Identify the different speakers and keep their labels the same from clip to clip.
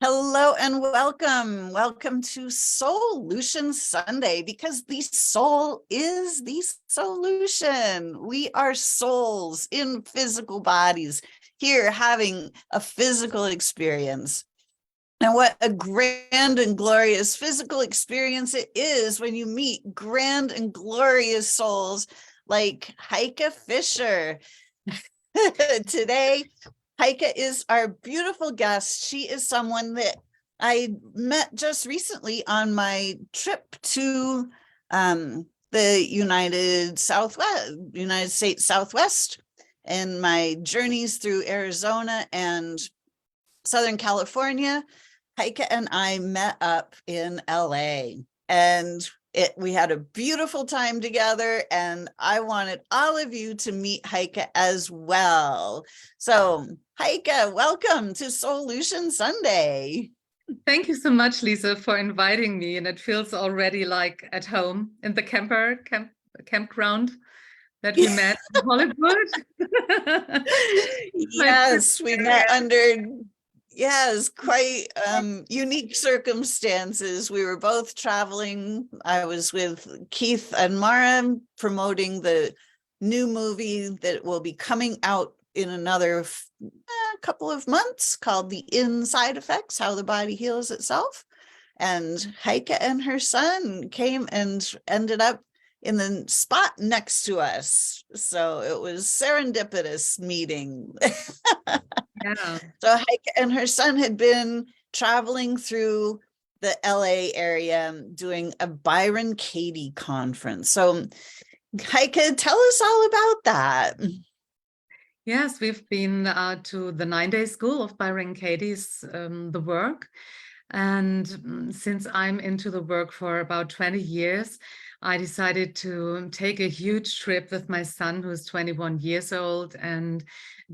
Speaker 1: Hello and welcome. Welcome to Solution Sunday, because the soul is the solution. We are souls in physical bodies here having a physical experience. And what a grand and glorious physical experience it is when you meet grand and glorious souls like Heike Fischer. Today, Heike is our beautiful guest. She is someone that I met just recently on my trip to the United States Southwest, and my journeys through Arizona and Southern California. Heike and I met up in LA, and we had a beautiful time together, and I wanted all of you to meet Heike as well. So Heike, welcome to Solution Sunday.
Speaker 2: Thank you so much, Lisa, for inviting me. And it feels already like at home in the campground that we met in Hollywood.
Speaker 1: Yes, we met under quite unique circumstances. We were both traveling. I was with Keith and Mara promoting the new movie that will be coming out in another couple of months called The Inside Effects, How the Body Heals Itself. And Heike and her son came and ended up in the spot next to us. So it was serendipitous meeting.
Speaker 2: Yeah.
Speaker 1: So Heike and her son had been traveling through the LA area doing a Byron Katie conference. So Heike, tell us all about that.
Speaker 2: Yes, we've been to the 9-day school of Byron Katie's The Work. And since I'm into the work for about 20 years, I decided to take a huge trip with my son, who's 21 years old, and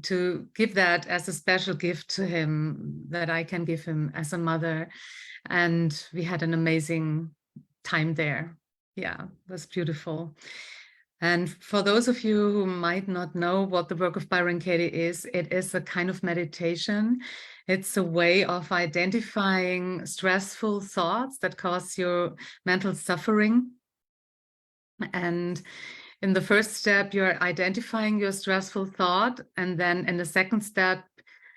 Speaker 2: to give that as a special gift to him that I can give him as a mother. And we had an amazing time there. Yeah, it was beautiful. And for those of you who might not know what the Work of Byron Katie is, it is a kind of meditation. It's a way of identifying stressful thoughts that cause your mental suffering. And in the first step, you're identifying your stressful thought. And then in the second step,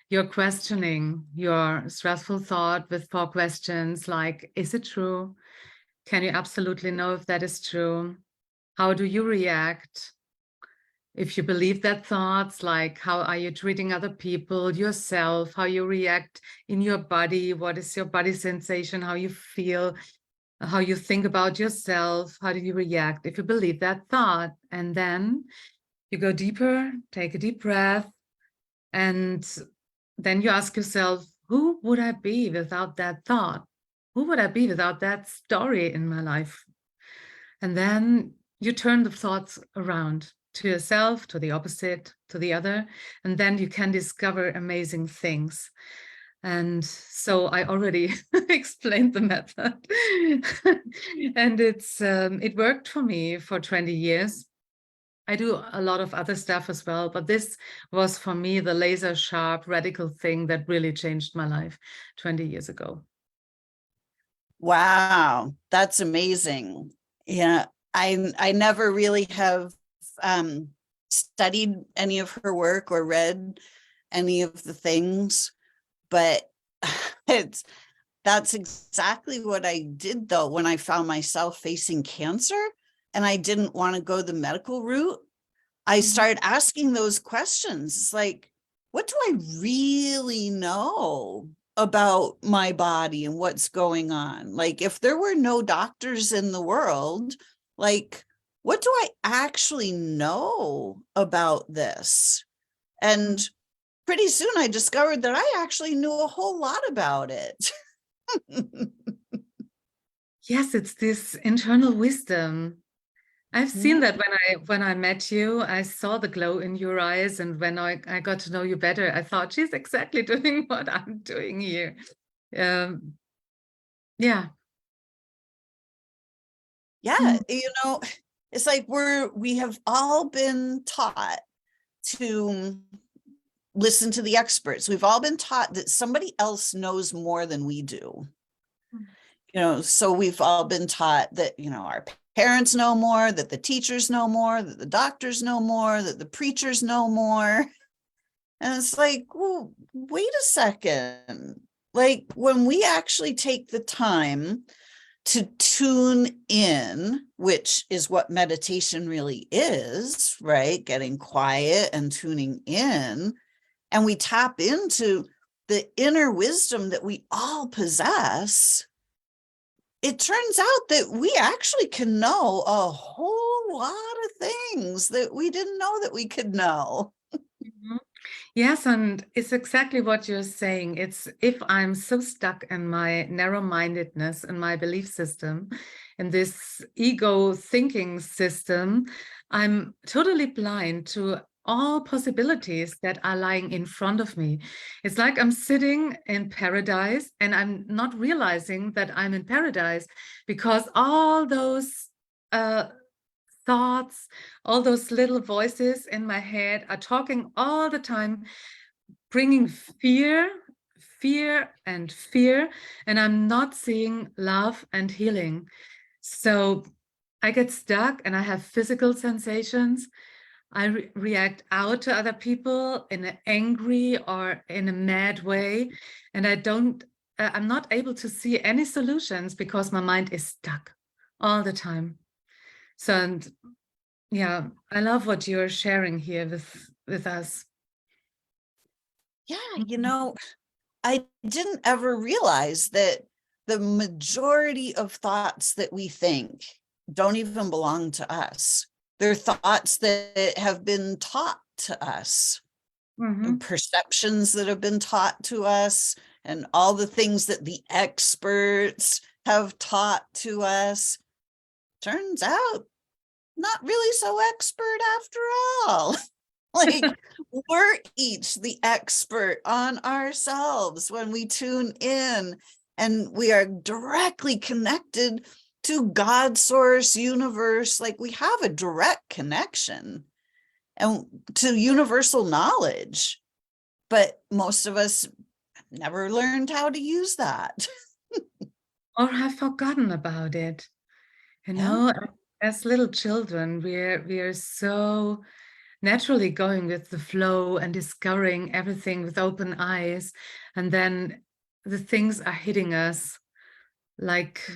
Speaker 2: you're questioning your stressful thought with 4 questions like, is it true? Can you absolutely know if that is true? How do you react? If you believe that thoughts, like how are you treating other people, yourself, how you react in your body, what is your body sensation, how you feel, how you think about yourself, how do you react if you believe that thought? And then you go deeper, take a deep breath, and then you ask yourself, who would I be without that thought? Who would I be without that story in my life? And then you turn the thoughts around to yourself, to the opposite, to the other, and then you can discover amazing things. And so I already explained the method. And it worked for me for 20 years. I do a lot of other stuff as well, but this was for me the laser sharp, radical thing that really changed my life 20 years ago.
Speaker 1: Wow, that's amazing. Yeah, I never really have studied any of her work or read any of the things, but that's exactly what I did though when I found myself facing cancer and I didn't want to go the medical route. I started asking those questions. It's like, what do I really know about my body and what's going on? Like, if there were no doctors in the world, like, what do I actually know about this? And pretty soon I discovered that I actually knew a whole lot about it.
Speaker 2: Yes, it's this internal wisdom. I've seen that when I met you, I saw the glow in your eyes. And when I got to know you better, I thought she's exactly doing what I'm doing here. Yeah.
Speaker 1: Yeah, it's like we have all been taught to listen to the experts. We've all been taught that somebody else knows more than we do. So we've all been taught that, our parents know more, that the teachers know more, that the doctors know more, that the preachers know more. And it's like, well, wait a second. Like, when we actually take the time to tune in, which is what meditation really is, right? Getting quiet and tuning in, and we tap into the inner wisdom that we all possess, it turns out that we actually can know a whole lot of things that we didn't know that we could know.
Speaker 2: Mhm. Yes, and it's exactly what you're saying. It's if I'm so stuck in my narrow-mindedness and my belief system, in this ego thinking system, I'm totally blind to all possibilities that are lying in front of me. It's like I'm sitting in paradise and I'm not realizing that I'm in paradise because all those thoughts, all those little voices in my head are talking all the time, bringing fear and fear, and I'm not seeing love and healing. So I get stuck and I have physical sensations. I react out to other people in an angry or in a mad way, and I'm not able to see any solutions because my mind is stuck all the time. So, and yeah, I love what you're sharing here with us.
Speaker 1: Yeah,
Speaker 2: Mhm.
Speaker 1: I didn't ever realize that the majority of thoughts that we think don't even belong to us. They're thoughts that have been taught to us, and
Speaker 2: Mhm.
Speaker 1: perceptions that have been taught to us, and all the things that the experts have taught to us. Turns out, not really so expert after all. Like, we're each the expert on ourselves when we tune in, and we are directly connected to God, source, universe. Like, we have a direct connection and to universal knowledge, but most of us never learned how to use that.
Speaker 2: Or have forgotten about it. You
Speaker 1: Yeah.
Speaker 2: know, as little children, we're so naturally going with the flow and discovering everything with open eyes, and then the things are hitting us like,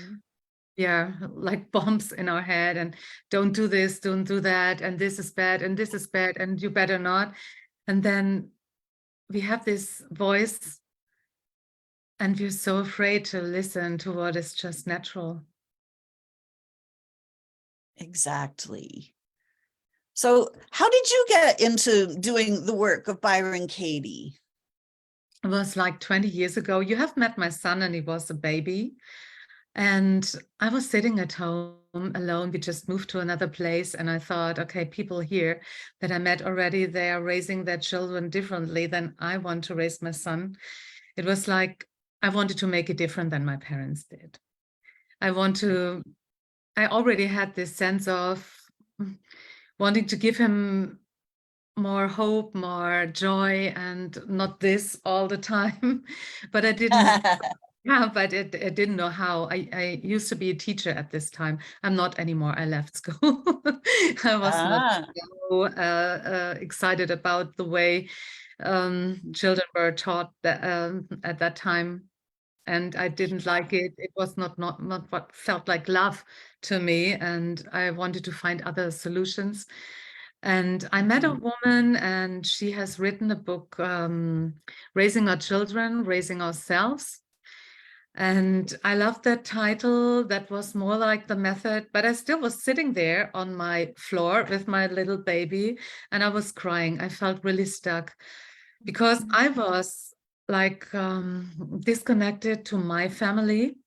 Speaker 2: yeah, like bombs in our head, and don't do this, don't do that, and this is bad, and this is bad, and you better not. And then we have this voice, and we're so afraid to listen to what is just natural.
Speaker 1: Exactly. So, how did you get into doing the work of Byron Katie?
Speaker 2: It was like 20 years ago. You have met my son, and he was a baby. And I was sitting at home alone. We just moved to another place. And I thought, okay, people here that I met already, they are raising their children differently than I want to raise my son. It was like I wanted to make it different than my parents did. I want to, I already had this sense of wanting to give him more hope, more joy, and not this all the time. But I didn't, yeah, but I didn't know how. I used to be a teacher at this time. I'm not anymore. I left school. I was not
Speaker 1: Ah,
Speaker 2: so excited about the way children were taught at that time. And I didn't like it. It was not what felt like love to me. And I wanted to find other solutions. And I met a
Speaker 1: mhm.
Speaker 2: woman, and she has written a book, Raising Our Children, Raising Ourselves. And I loved that title. That was more like the method, but I still was sitting there on my floor with my little baby, and I was crying. I felt really stuck because I was like disconnected to my family.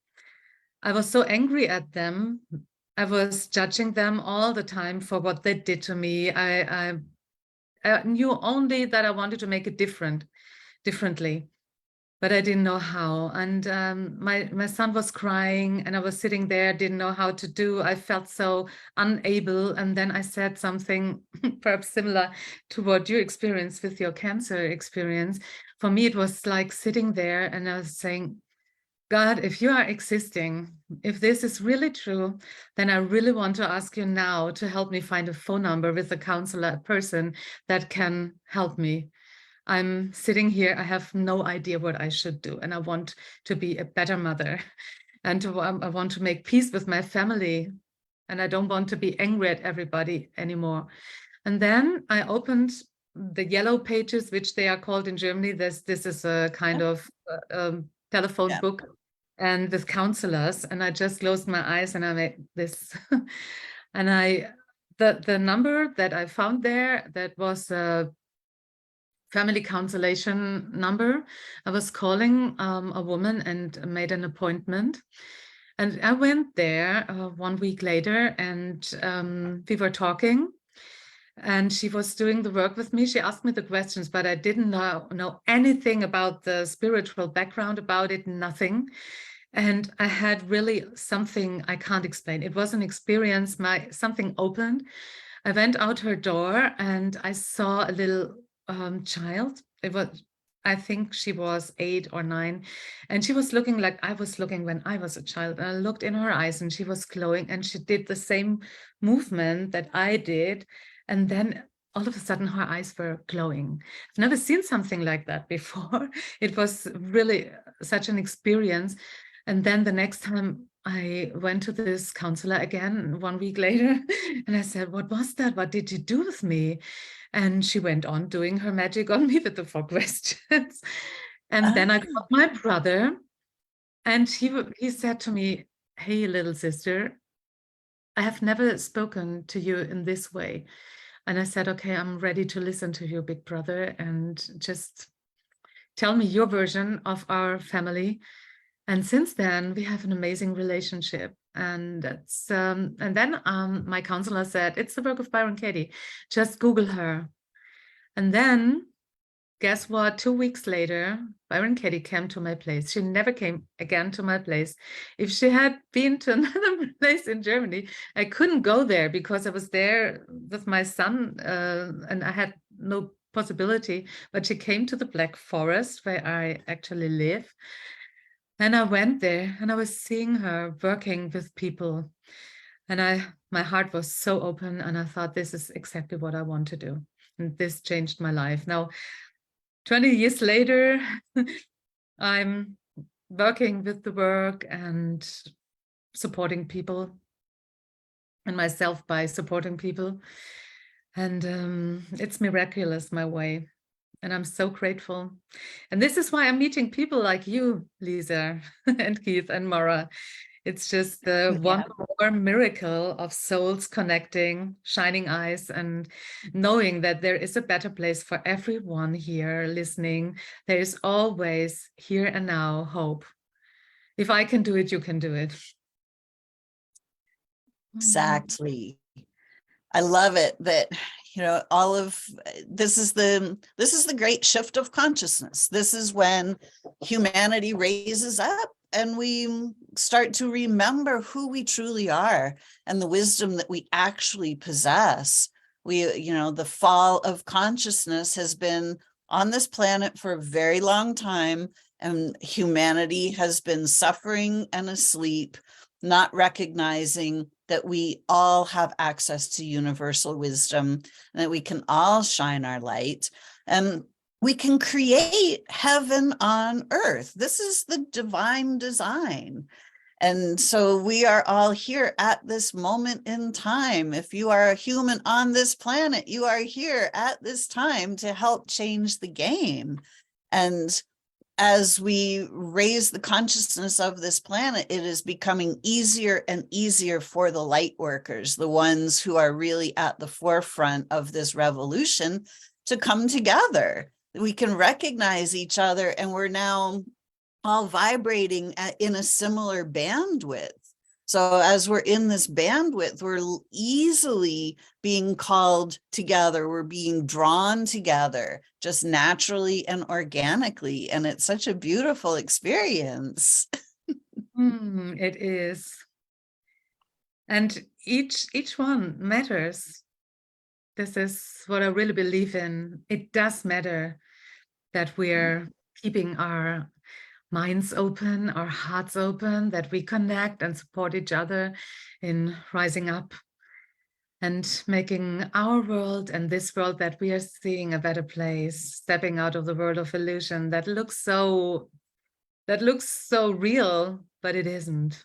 Speaker 2: I was so angry at them. I was judging them all the time for what they did to me. I knew only that I wanted to make it differently. but I didn't know how. And my son was crying, and I was sitting there, didn't know how to do. I felt so unable. And then I said something perhaps similar to what you experienced with your cancer experience. For me, it was like sitting there, and I was saying, God, if you are existing, if this is really true, then I really want to ask you now to help me find a phone number with a counselor, a person that can help me. I'm sitting here, I have no idea what I should do, and I want to be a better mother, and I want to make peace with my family, and I don't want to be angry at everybody anymore. And then I opened the yellow pages, which they are called in Germany. This is a kind of telephone
Speaker 1: Yeah.
Speaker 2: book, and with counselors, and I just closed my eyes and I made this. And the number that I found there, that was a family constellation number. I was calling a woman and made an appointment. And I went there 1 week later, and we were talking, and she was doing the work with me. She asked me the questions, but I didn't know anything about the spiritual background about it, nothing. And I had really something I can't explain. It was an experience, something opened. I went out her door and I saw a little child. I think she was 8 or 9, and she was looking like I was looking when I was a child. And I looked in her eyes, and she was glowing, and she did the same movement that I did. And then all of a sudden, her eyes were glowing. I've never seen something like that before. It was really such an experience. And then the next time I went to this counselor again 1 week later, and I said, "What was that? What did you do with me?" And she went on doing her magic on me with the 4 questions. And then I got my brother, and he said to me, "Hey, little sister, I have never spoken to you in this way." And I said, "Okay, I'm ready to listen to you, big brother, and just tell me your version of our family." And since then, we have an amazing relationship. And then my counselor said, "It's the work of Byron Katie. Just Google her." And then, guess what? 2 weeks later, Byron Katie came to my place. She never came again to my place. If she had been to another place in Germany, I couldn't go there because I was there with my son, and I had no possibility. But she came to the Black Forest, where I actually live. And I went there, and I was seeing her working with people. And my heart was so open, and I thought, this is exactly what I want to do. And this changed my life. Now, 20 years later, I'm working with the work and supporting people, and myself by supporting people. And it's miraculous, my way. And I'm so grateful. And this is why I'm meeting people like you, Lisa, and Keith and Maura. It's just one more miracle of souls connecting, shining eyes, and knowing that there is a better place for everyone here listening. There is always here and now hope. If I can do it, you can do it.
Speaker 1: Exactly. I love it that, all of this is the great shift of consciousness. This is when humanity raises up and we start to remember who we truly are and the wisdom that we actually possess. The fall of consciousness has been on this planet for a very long time, and humanity has been suffering and asleep, not recognizing that we all have access to universal wisdom, and that we can all shine our light, and we can create heaven on earth. This is the divine design. And so we are all here at this moment in time. If you are a human on this planet, you are here at this time to help change the game. And as we raise the consciousness of this planet, it is becoming easier and easier for the light workers, the ones who are really at the forefront of this revolution, to come together. We can recognize each other, and we're now all vibrating in a similar bandwidth. So as we're in this bandwidth, we're easily being called together. We're being drawn together just naturally and organically. And it's such a beautiful experience.
Speaker 2: It is. And each one matters. This is what I really believe in. It does matter that we're keeping our minds open, our hearts open, that we connect and support each other in rising up and making our world and this world that we are seeing a better place, stepping out of the world of illusion that looks so real, but it isn't.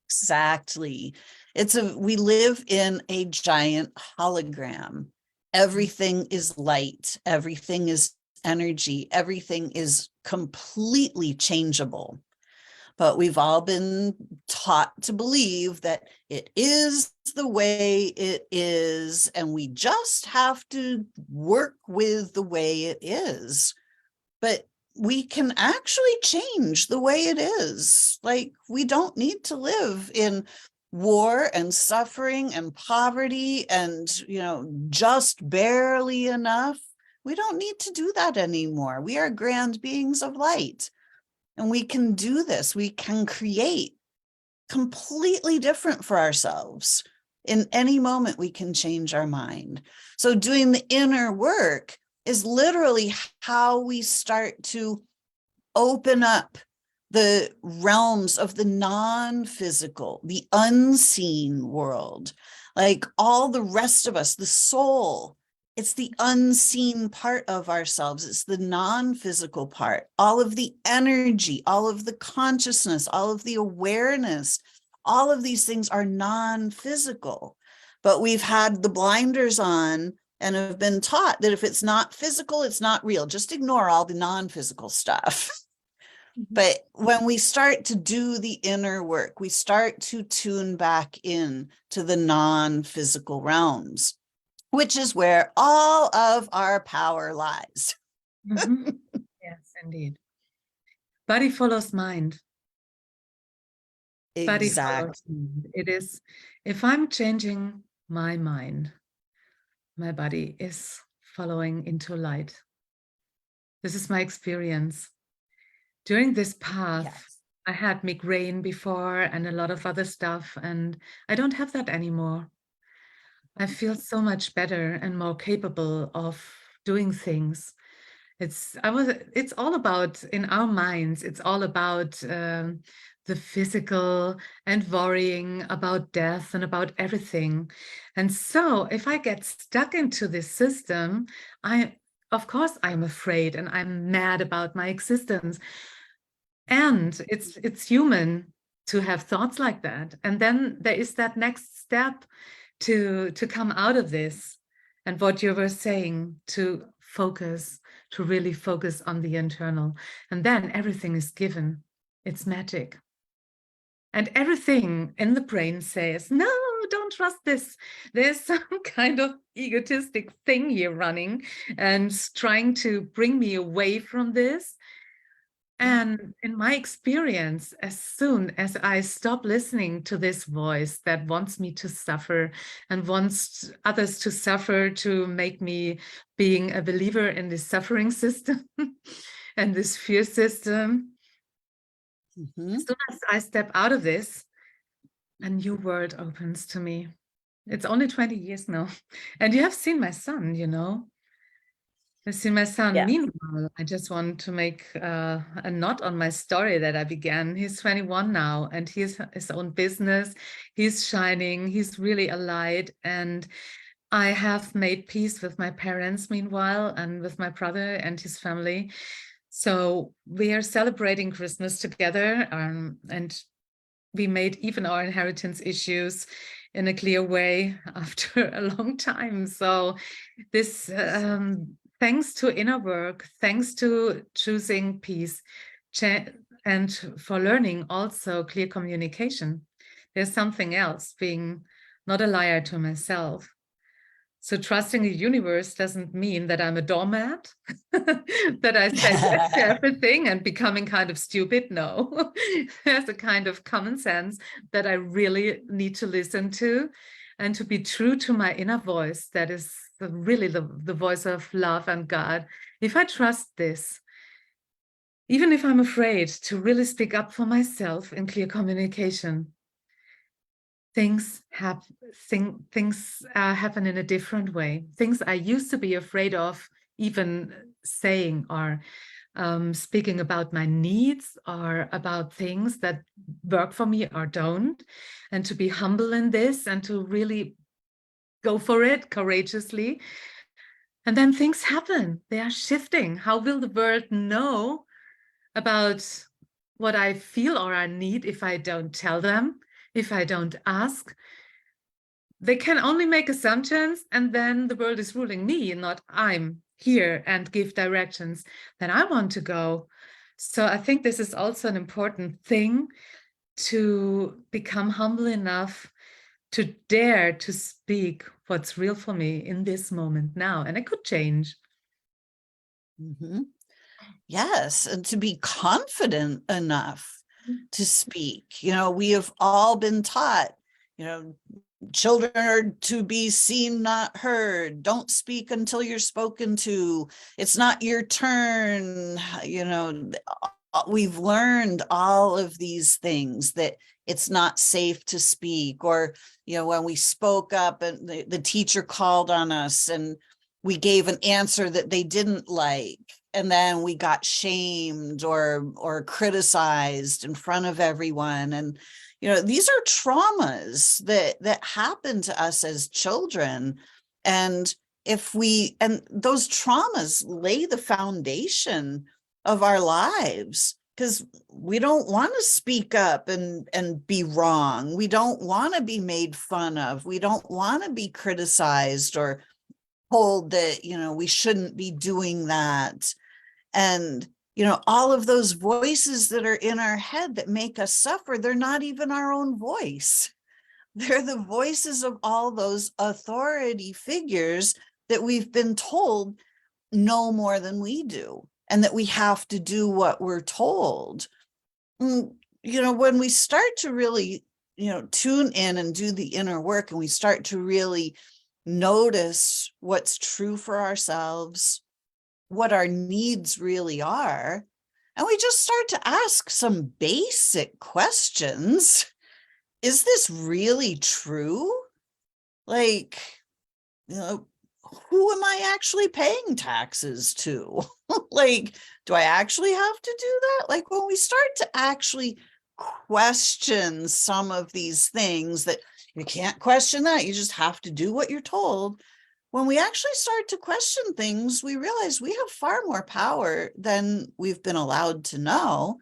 Speaker 1: Exactly. We live in a giant hologram. Everything is light, everything is energy, everything is completely changeable. But we've all been taught to believe that it is the way it is, and we just have to work with the way it is. But we can actually change the way it is. Like, we don't need to live in war and suffering and poverty and, just barely enough. We don't need to do that anymore. We are grand beings of light, and we can do this. We can create completely different for ourselves. In any moment, we can change our mind. So doing the inner work is literally how we start to open up the realms of the non-physical, the unseen world. Like all the rest of us, the soul, it's the unseen part of ourselves. It's the non-physical part. All of the energy, all of the consciousness, all of the awareness, all of these things are non-physical. But we've had the blinders on and have been taught that if it's not physical, it's not real. Just ignore all the non-physical stuff. But when we start to do the inner work, we start to tune back in to the non-physical realms, which is where all of our power lies.
Speaker 2: Yes, indeed. Body follows mind. Body follows mind. It is, if I'm changing my mind, my body is following into light. This is my experience. During this path,
Speaker 1: Yes.
Speaker 2: I had migraine before and a lot of other stuff, and I don't have that anymore. I feel so much better and more capable of doing things. It's all about, in our minds, it's all about the physical and worrying about death and about everything. And so if I get stuck into this system, of course I'm afraid and I'm mad about my existence. And it's human to have thoughts like that. And then there is that next step to come out of this. And what you were saying, to focus, to really focus on the internal. And then everything is given. It's magic. And everything in the brain says, no, don't trust this. There's some kind of egotistic thing here running and trying to bring me away from this. And in my experience, as soon as I stop listening to this voice that wants me to suffer and wants others to suffer to make me being a believer in this suffering system and this fear system, as soon as I step out of this, a new world opens to me. It's only 20 years now. And you have seen my son, I've seen my son.
Speaker 1: Yeah.
Speaker 2: Meanwhile, I just want to make a note on my story that I began. He's 21 now, and he has his own business. He's shining. He's really a light. And I have made peace with my parents, meanwhile, and with my brother and his family. So we are celebrating Christmas together, and we made even our inheritance issues in a clear way after a long time. So this... thanks to inner work, thanks to choosing peace, and for learning also clear communication. There's something else, being not a liar to myself. So trusting the universe doesn't mean that I'm a doormat, that I say yes to everything and becoming kind of stupid. No, there's a kind of common sense that I really need to listen to and to be true to my inner voice. That is really the voice of love and God. If I trust this, even if I'm afraid to really speak up for myself in clear communication, things happen in a different way. Things I used to be afraid of even saying or speaking about my needs or about things that work for me or don't, and to be humble in this and to really go for it courageously. And then things happen. They are shifting. How will the world know about what I feel or I need if I don't tell them, if I don't ask? They can only make assumptions, and then the world is ruling me, not I'm here and give directions that I want to go. So I think this is also an important thing, to become humble enough to dare to speak what's real for me in this moment now. And it could change.
Speaker 1: Mhm. Yes, and to be confident enough to speak. We have all been taught, you know, children are to be seen, not heard. Don't speak until you're spoken to. It's not your turn. We've learned all of these things, that it's not safe to speak, or, when we spoke up and the teacher called on us and we gave an answer that they didn't like, and then we got shamed or criticized in front of everyone. And these are traumas that happen to us as children. And those traumas lay the foundation of our lives, because we don't want to speak up and be wrong. We don't want to be made fun of. We don't want to be criticized or told that, we shouldn't be doing that. And, all of those voices that are in our head that make us suffer, they're not even our own voice. They're the voices of all those authority figures that we've been told know more than we do, and that we have to do what we're told. When we start to really, tune in and do the inner work, and we start to really notice what's true for ourselves, what our needs really are, and we just start to ask some basic questions. Is this really true? Like, who am I actually paying taxes to? Like, do I actually have to do that? Like, when we start to actually question some of these things, that you can't question that, you just have to do what you're told. When we actually start to question things, we realize we have far more power than we've been allowed to know,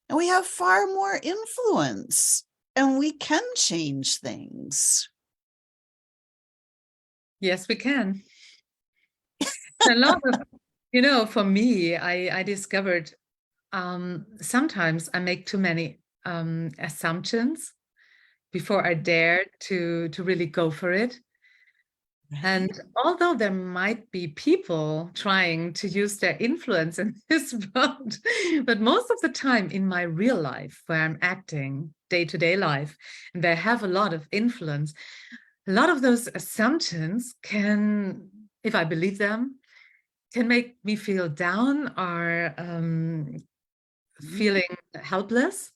Speaker 1: and we have far more influence, and we can change things.
Speaker 2: Yes, we can. A lot of, for me, I discovered sometimes I make too many assumptions before I dare to really go for it. And although there might be people trying to use their influence in this world, but most of the time in my real life, where I'm acting day-to-day life, and they have a lot of influence, a lot of those assumptions can, if I believe them, can make me feel down or feeling helpless.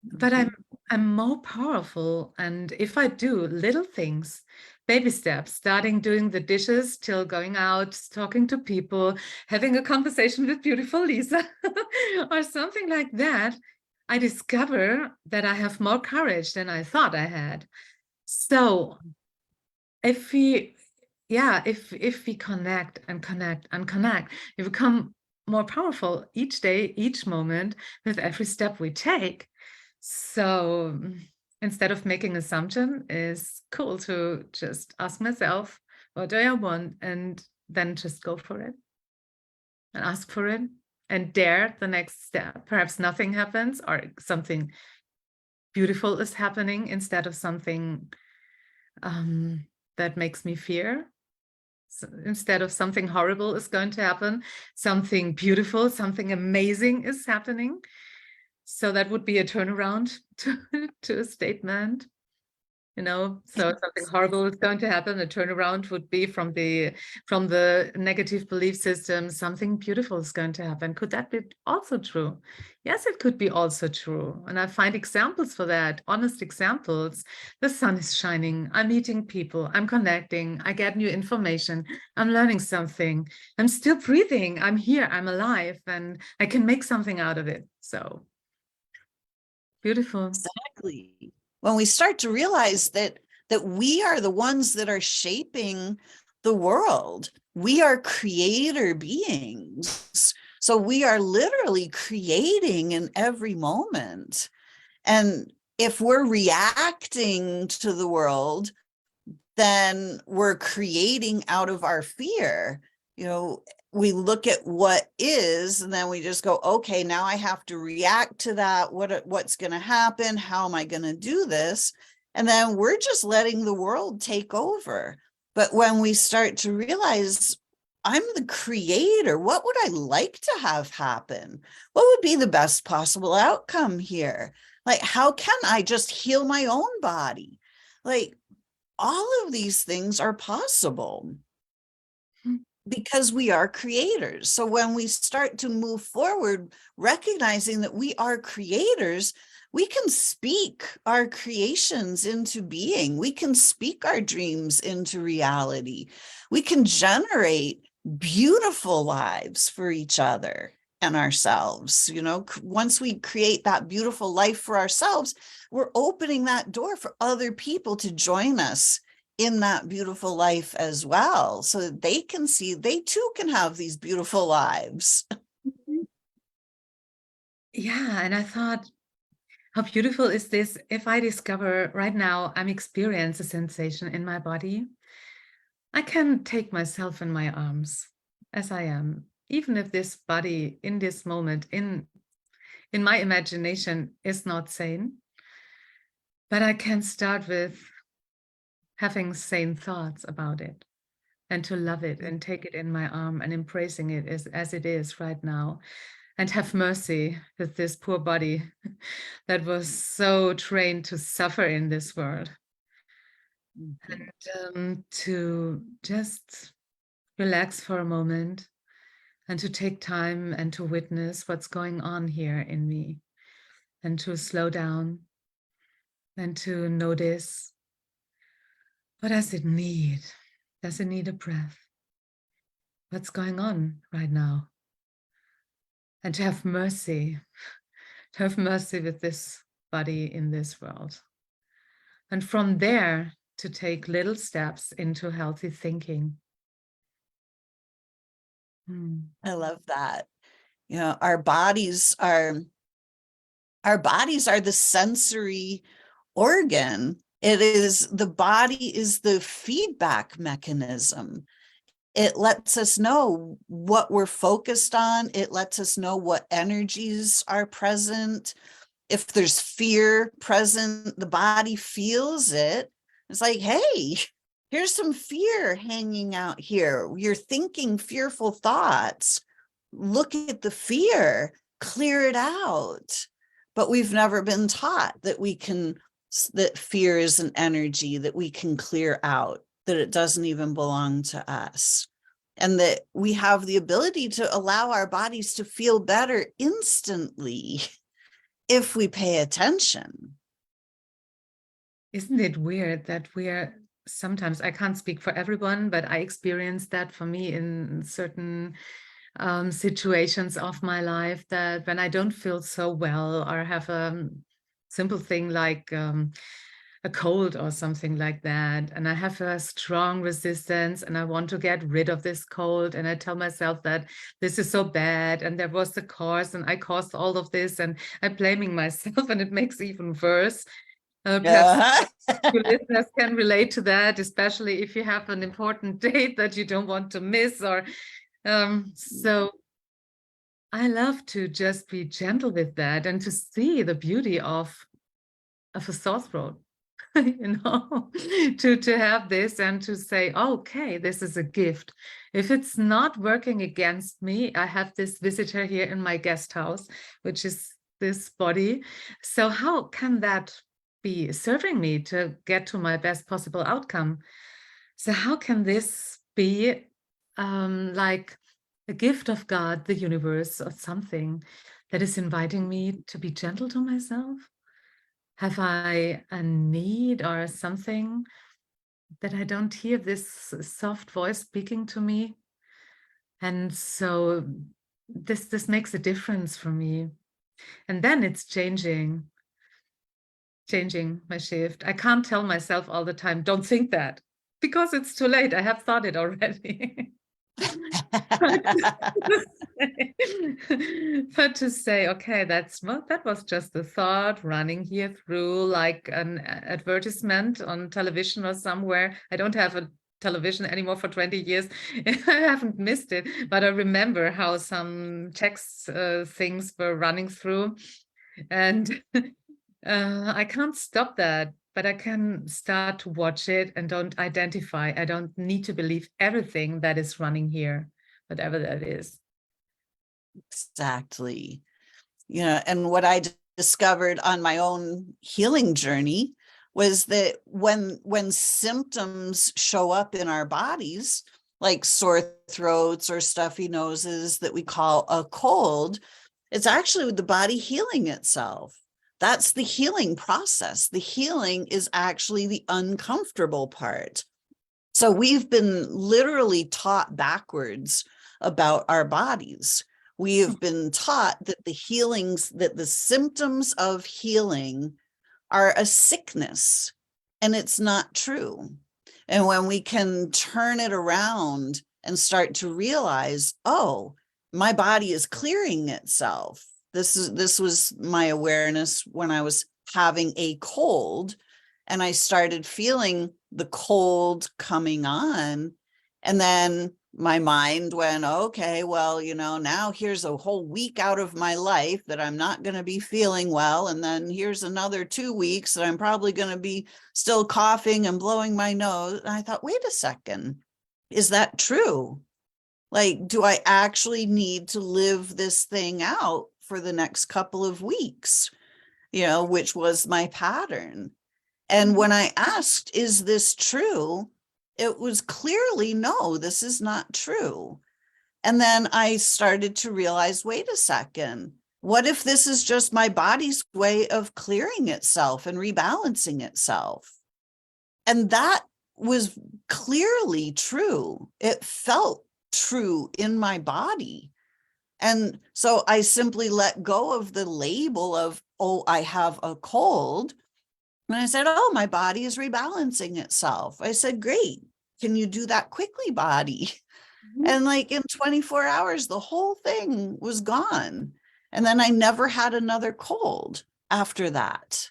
Speaker 2: But I'm more powerful, and if I do little things, baby steps, starting doing the dishes till going out, talking to people, having a conversation with beautiful Lisa or something like that, I discover that I have more courage than I thought I had. So if we connect and connect and connect, we become more powerful each day, each moment, with every step we take. So instead of making assumption, it's cool to just ask myself, what do I want? And then just go for it and ask for it and dare the next step. Perhaps nothing happens or something beautiful is happening instead of something that makes me fear. So instead of something horrible is going to happen, something beautiful, something amazing is happening. So that would be a turnaround to a statement. So something horrible is going to happen. A turnaround would be from the negative belief system, something beautiful is going to happen. Could that be also true? Yes, it could be also true. And I find examples for that, honest examples. The sun is shining, I'm meeting people, I'm connecting, I get new information, I'm learning something, I'm still breathing, I'm here, I'm alive, and I can make something out of it. So beautiful.
Speaker 1: Exactly. When we start to realize that we are the ones that are shaping the world, we are creator beings. So we are literally creating in every moment. And if we're reacting to the world, then we're creating out of our fear. We look at what is, and then we just go, okay, now I have to react to that. What's going to happen? How am I going to do this? And then we're just letting the world take over. But when we start to realize I'm the creator, what would I like to have happen? What would be the best possible outcome here? Like, how can I just heal my own body? Like, all of these things are possible because we are creators. So when we start to move forward, recognizing that we are creators, we can speak our creations into being. We can speak our dreams into reality. We can generate beautiful lives for each other and ourselves. Once we create that beautiful life for ourselves, we're opening that door for other people to join us in that beautiful life as well, so that they can see they too can have these beautiful lives.
Speaker 2: Yeah, and I thought, how beautiful is this if I discover right now I'm experiencing a sensation in my body. I can take myself in my arms as I am, even if this body in this moment in my imagination is not sane. But I can start with having sane thoughts about it and to love it and take it in my arm and embracing it as it is right now, and have mercy with this poor body that was so trained to suffer in this world. And to just relax for a moment and to take time and to witness what's going on here in me, and to slow down and to notice, what does it need? Does it need a breath? What's going on right now? And to have mercy with this body in this world. And from there, to take little steps into healthy thinking.
Speaker 1: I love that. Our bodies are the sensory organ. The body is the feedback mechanism. It lets us know what we're focused on. It lets us know what energies are present. If there's fear present, the body feels it. It's like, hey, here's some fear hanging out here. You're thinking fearful thoughts. Look at the fear, clear it out. But we've never been taught that fear is an energy that we can clear out, that it doesn't even belong to us, and that we have the ability to allow our bodies to feel better instantly if we pay attention.
Speaker 2: Isn't it weird that we're sometimes, I can't speak for everyone, but I experienced that for me in certain situations of my life, that when I don't feel so well or have a simple thing like a cold or something like that, and I have a strong resistance and I want to get rid of this cold, and I tell myself that this is so bad and there was the cause and I caused all of this, and I'm blaming myself, and it makes it even worse. Perhaps your listeners can relate to that, especially if you have an important date that you don't want to miss, or so I love to just be gentle with that and to see the beauty of a sore throat. to have this and to say, okay, this is a gift. If it's not working against me, I have this visitor here in my guest house, which is this body. So how can that be serving me to get to my best possible outcome? So how can this be like a gift of God, the universe, or something that is inviting me to be gentle to myself? Have I a need or something that I don't hear this soft voice speaking to me? And so this makes a difference for me. And then it's changing my shift. I can't tell myself all the time, don't think that, because it's too late. I have thought it already. But to say, okay, that was just a thought running here through like an advertisement on television or somewhere. I don't have a television anymore for 20 years. I haven't missed it, but I remember how some text things were running through, and I can't stop that, but I can start to watch it and don't identify. I don't need to believe everything that is running here, whatever that is.
Speaker 1: Exactly. And what I discovered on my own healing journey was that when symptoms show up in our bodies, like sore throats or stuffy noses that we call a cold, it's actually the body healing itself. That's the healing process. The healing is actually the uncomfortable part. So we've been literally taught backwards about our bodies. We have been taught that the symptoms of healing are a sickness, and it's not true. And when we can turn it around and start to realize, oh, my body is clearing itself. This was my awareness when I was having a cold, and I started feeling the cold coming on. And then my mind went, okay, well, now here's a whole week out of my life that I'm not going to be feeling well. And then here's another 2 weeks that I'm probably going to be still coughing and blowing my nose. And I thought, wait a second, is that true? Like, do I actually need to live this thing out for the next couple of weeks? Which was my pattern. And when I asked, is this true? It was clearly, no, this is not true. And then I started to realize, wait a second, what if this is just my body's way of clearing itself and rebalancing itself? And that was clearly true. It felt true in my body. And so I simply let go of the label of, oh, I have a cold. And I said, oh, my body is rebalancing itself. I said, great. Can you do that quickly, body?
Speaker 2: Mm-hmm.
Speaker 1: And like in 24 hours, the whole thing was gone. And then I never had another cold after that.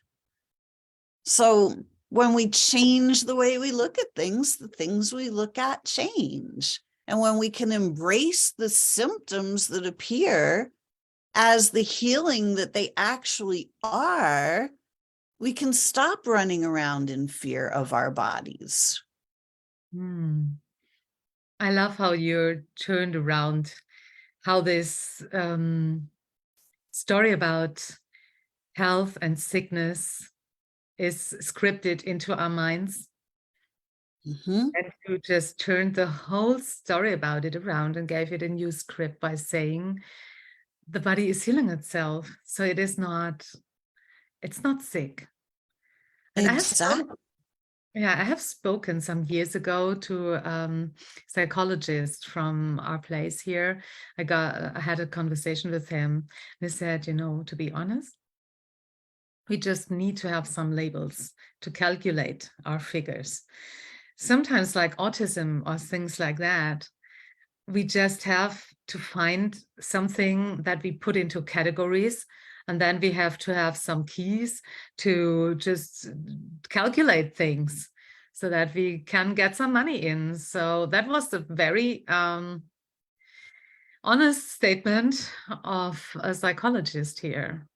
Speaker 1: So when we change the way we look at things, the things we look at change. And when we can embrace the symptoms that appear as the healing that they actually are, we can stop running around in fear of our bodies.
Speaker 2: I love how you're turned around, how this story about health and sickness is scripted into our minds.
Speaker 1: Mm-hmm.
Speaker 2: And you just turned the whole story about it around and gave it a new script by saying the body is healing itself. So it's not sick. And
Speaker 1: Exactly.
Speaker 2: I have spoken some years ago to a psychologist from our place here. I had a conversation with him. He said, to be honest, we just need to have some labels to calculate our figures. Sometimes like autism or things like that, we just have to find something that we put into categories, and then we have to have some keys to just calculate things so that we can get some money in. So that was a very honest statement of a psychologist here.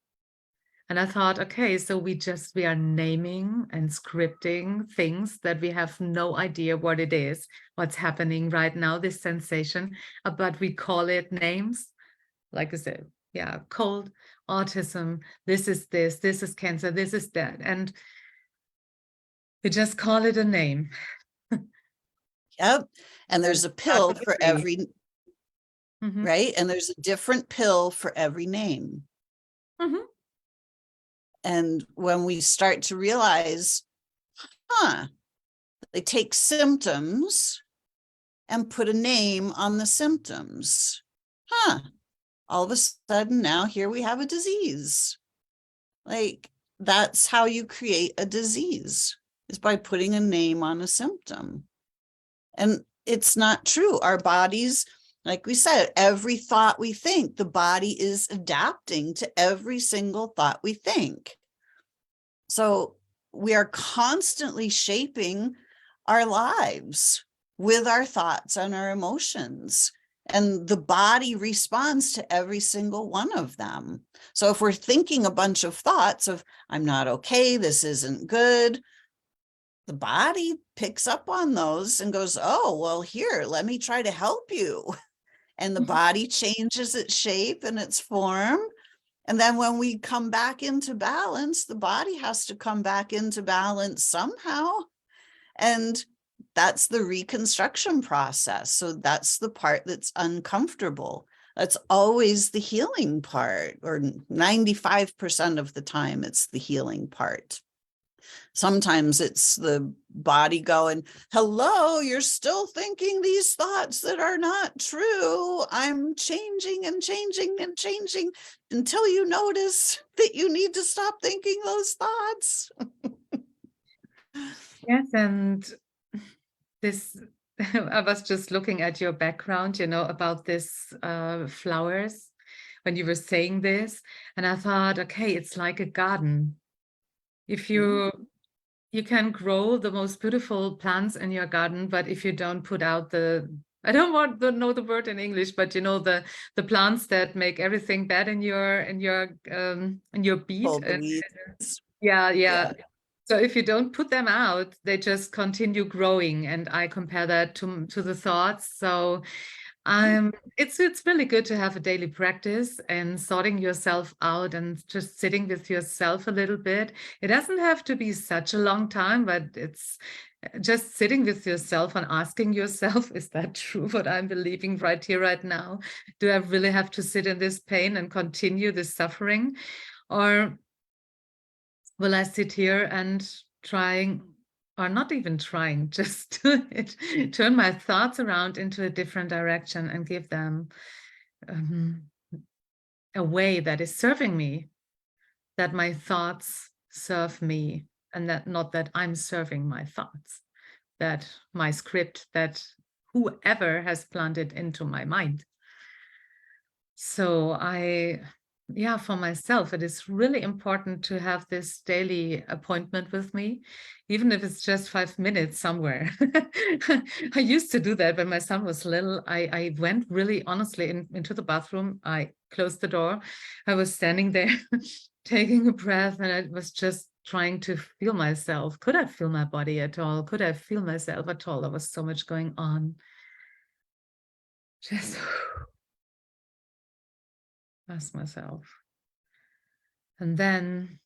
Speaker 2: And I thought, okay, so we are naming and scripting things that we have no idea what it is, what's happening right now, this sensation, but we call it names. Like I said, yeah, cold, autism, this is cancer, this is that. And we just call it a name.
Speaker 1: Yep. And there's a pill for every,
Speaker 2: Mhm.
Speaker 1: right? And there's a different pill for every name.
Speaker 2: Mhm.
Speaker 1: And when we start to realize, they take symptoms and put a name on the symptoms. All of a sudden now here we have a disease. Like, that's how you create a disease, is by putting a name on a symptom. And it's not true. Our bodies, like we said, every thought we think, the body is adapting to every single thought we think. So we are constantly shaping our lives with our thoughts and our emotions. And the body responds to every single one of them. So if we're thinking a bunch of thoughts of, I'm not okay, this isn't good, the body picks up on those and goes, oh, well, here, let me try to help you. And the body changes its shape and its form. And then when we come back into balance, the body has to come back into balance somehow. And that's the reconstruction process. So that's the part that's uncomfortable. That's always the healing part, or 95% of the time, it's the healing part. Sometimes it's the body going, hello, you're still thinking these thoughts that are not true. I'm changing and changing and changing until you notice that you need to stop thinking those thoughts.
Speaker 2: Yes, and this, I was just looking at your background, about this flowers when you were saying this, and I thought, okay, it's like a garden. If you can grow the most beautiful plants in your garden, but if you don't put out I don't want to know the word in English, but the plants that make everything bad in your beet.
Speaker 1: Pull the weeds.
Speaker 2: Yeah.
Speaker 1: Yeah.
Speaker 2: So if you don't put them out, they just continue growing. And I compare that to the thoughts. So it's really good to have a daily practice and sorting yourself out and just sitting with yourself a little bit. It doesn't have to be such a long time, but it's just sitting with yourself and asking yourself, is that true what I'm believing right here, right now? Do I really have to sit in this pain and continue this suffering? Or will I sit here and trying, or not even trying, just turn my thoughts around into a different direction and give them a way that is serving me, that my thoughts serve me, and that not that I'm serving my thoughts, that my script, that whoever has planted into my mind. So for myself, it is really important to have this daily appointment with me, even if it's just 5 minutes somewhere. I used to do that when my son was little. I went really honestly into the bathroom. I closed the door. I was standing there taking a breath, and I was just trying to feel myself. Could I feel my body at all? Could I feel myself at all? There was so much going on. Just ask myself. And then